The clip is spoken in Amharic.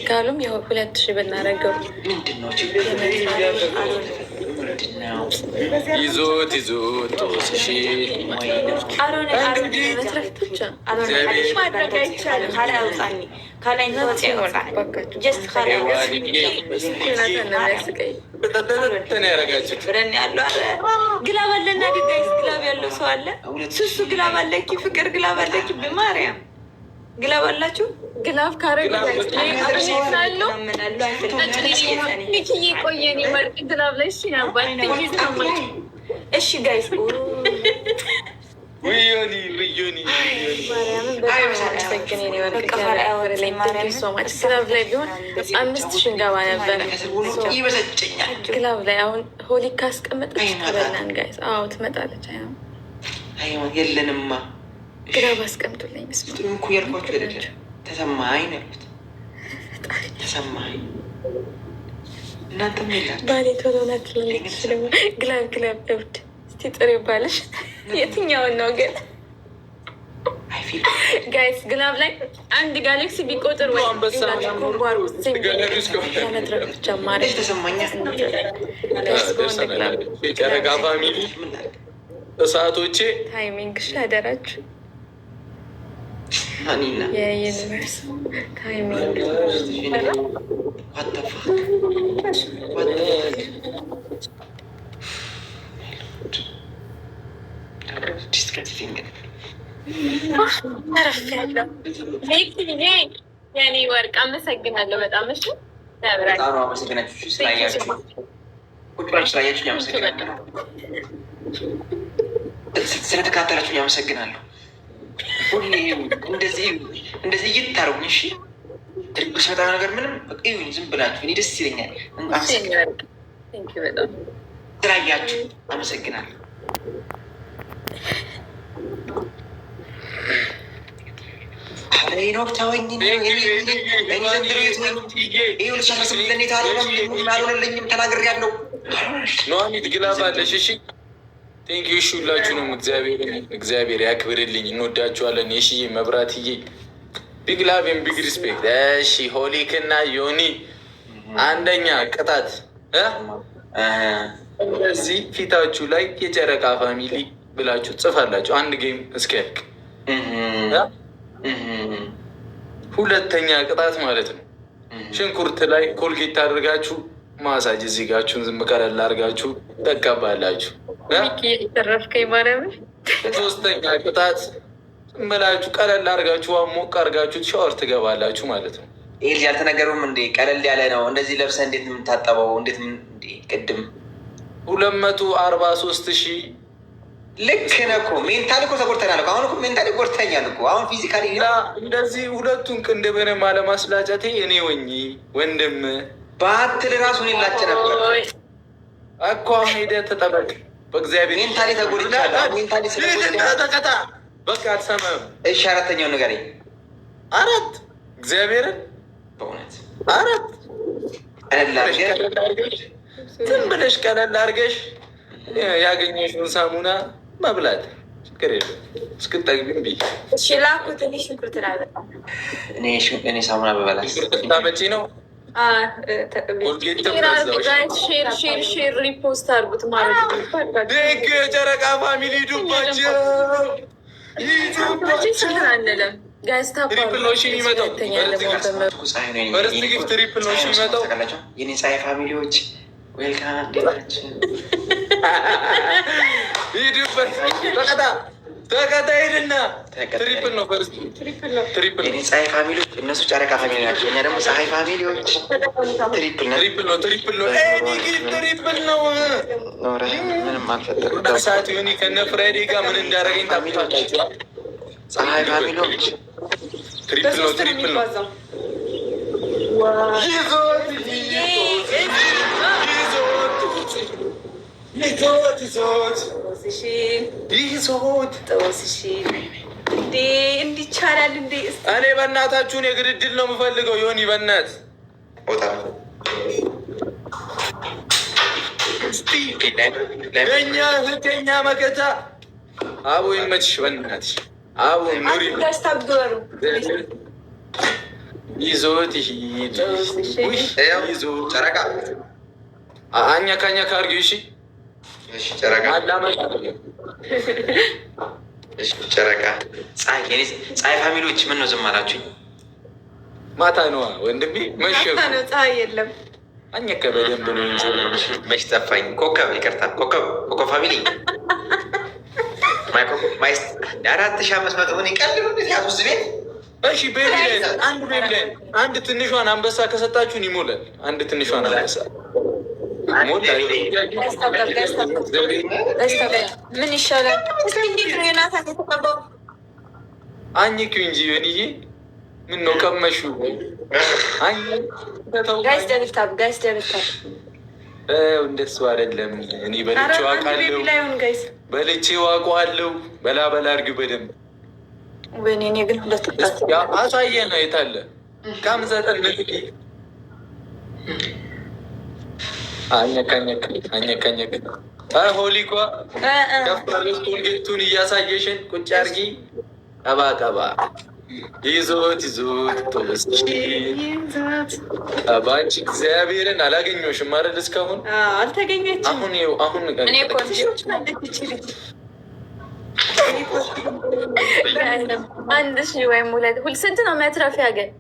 ካሉም ያው 2000 ብናረገው ይዞት ግላብ አለና ድጋይስ ግላብ ያለው ሰው አለ። ሱሱ ግላብ አለኪ፣ ፍቅር ግላብ አለኪ። በማርያም ግላብ አላችሁ። ግላብ ካረግ እሺ ጋይስ አምስት ሺህ እንገባ ነበረ ግላብ ላይ። አሁን ሆሊ ካስቀመጠች ተበላን ጋይስ። አዎ ትመጣለች። የለንማ ግላብ አስቀምጡልኝ። እኮ ያልኳቸው አይደለም። ተሰማኝ ነው ያሉት። ተሰማኝ እናንተም የላችሁ ባሌ ቶሎ ናት ትላለች። ደግሞ ግላብ እብድ እስቲ ጥሪ ባለሽ የትኛውን ነው ግን ጋይስ? ግላብ ላይ አንድ ጋሌክሲ ቢቆጥር ወይ ጨረቃ ፋሚሊ እሳቶቼ ታይሚንግ አደራችሁ። የዩኒቨርስ ታይሚንግ የኔ ወርቅ አመሰግናለሁ በጣም። እሺ ስለተካተላችሁ ያመሰግናለሁ። ሁሌ እንደዚህ እይታረጉኝ። እሺ ትሪፕል ሲመጣ ነገር ምንም ዝም ብላችሁ እኔ ደስ ይለኛል። ስላያችሁ አመሰግናለሁ። ኖክ ተወኝ። አልሆነልኝም ተናግሬያለሁ። ኖሚት ግላብ አለሽ። እሺ ቴንኪ ዩ። ሁላችሁንም እግዚአብሔር ያክብርልኝ። እንወዳችኋለን። የሽዬ መብራትዬ ቢግ ላቭን ቢግ ሪስፔክት። እሺ ሆሊክ እና ዮኒ አንደኛ ቅጣት እዚህ ፊታችሁ ላይ የጨረቃ ፋሚሊ ብላችሁ ጽፋላችሁ አንድ ጌም እስኪያልቅ። ሁለተኛ ቅጣት ማለት ነው ሽንኩርት ላይ ኮልጌት አድርጋችሁ ማሳጅ እዚህ ጋችሁን ዝም ቀለል አድርጋችሁ ተቀባላችሁ። ሶስተኛ ቅጣት ዝም ብላችሁ ቀለል አድርጋችሁ ሞቅ አድርጋችሁ ሻወር ትገባላችሁ ማለት ነው። ይህ ልጅ አልተነገሩም እንዴ? ቀለል ያለ ነው። እንደዚህ ለብሰህ እንዴት ነው የምታጠበው? እንዴት ቅድም 243,000 ልክ ነህ እኮ። ሜንታል እኮ ተጎድተናል እኮ። አሁን እኮ ሜንታል ጎድተኛል እኮ። አሁን ፊዚካሊ እንደዚህ ሁለቱን ቅንድብንም አለማስላጨቴ እኔ ወንድም በአትል ራሱን የላጭ ነበር እኮ። አሁን ሄደህ ተጠበቅ። በእግዚአብሔር ሜንታሊ ተጎድቻለሁ። ሜንታሊ ተቀጣ። በቃ አትሰማም። እሺ አራተኛው ንገረኝ። አራት እግዚአብሔርን በእውነት አራት ዝም ብለሽ ቀለል አድርገሽ ያገኘሽውን ሳሙና መብላት ችግር የለም። እስክጠግቢ እምቢ ላኩት። ሽንኩርት እኔ ሳሙና በበላ ታመጪ ነው። ሼር ሪፖስት አድርጉት ማለት ደግ የጨረቃ ፋሚሊ ዱባቸው አንለም ትሪፕል ነው የሚመጣው። በርዝ ጊፍት ትሪፕል ነው የሚመጣው። የኔ ፀሐይ ፋሚሊዎች ሂድበት ተቀጣ ሄድና ትሪፕል ነው። ፈርስት ትሪፕል ነው። ፀሐይ ፋሚሊዎች እነሱ ጨረቃ ፋሚሊ ናቸው። እኛ ደግሞ ፀሐይ ፋሚሊዎች ትሪፕል ነው። ትሪፕል ነው። ምንም አልፈጠርም። ሰዓት ሆኒ ከነ ፍራይዴ ጋር ምን እንዳደረገኝ ታውቃላችሁ? ፀሐይ ፋሚሊዎች ትሪፕል ነው። እንዲቻላል እንዴ? እኔ በእናታችሁን የግድድል ነው የምፈልገው። ዮኒ በእናት ለእኛ እህተኛ መከታ አቦ ይመችሽ፣ በእናትሽ አቦ ኑሪ ይዞት ጨረቃ አኛ ካኛ ካርጊው። እሺ ጨረቃ ፀሐይ ፋሚሊዎች ምን ነው ዝም አላችሁኝ? ማታ ነዋ ወንድሜ፣ መሸ ነው። ፀሐይ የለም። አኘከ በደንብ ነው እንጂ መች ጠፋኝ። ኮከብ ይቅርታ፣ ኮከብ ፋሚሊ 4500 ሆን ቀልብ ያዙ ቤት። እሺ ቤቢ ላይ አንድ ትንሿን አንበሳ ከሰጣችሁን ይሞላል። አንድ ትንሿን አንበሳ ምን ይሻላል? እንዴት ነው ዮናታን የተቀባው? አኝኪው እንጂ ዮኒዬ፣ ምን ነው ቀመሹ? ጋይስ ደብታብ እንደሱ አይደለም። እኔ በልቼው አውቃለሁ፣ በላ አድርጊው በደንብ። ወይኔ እኔ ግን ሁለት አሳየ ነው የታለ ካምዘጠን አኘከኘክ ሆሊኳ ኮልጌቱን እያሳየሽን ቁጭ አድርጊ። ቀባ ይዞት ባንቺ እግዚአብሔርን አላገኘሁሽም አይደል? እስካሁን አልተገኘችም። አሁን አንድ ሺህ ወይም ሁለት ስንት ነው መትረፊያ ግን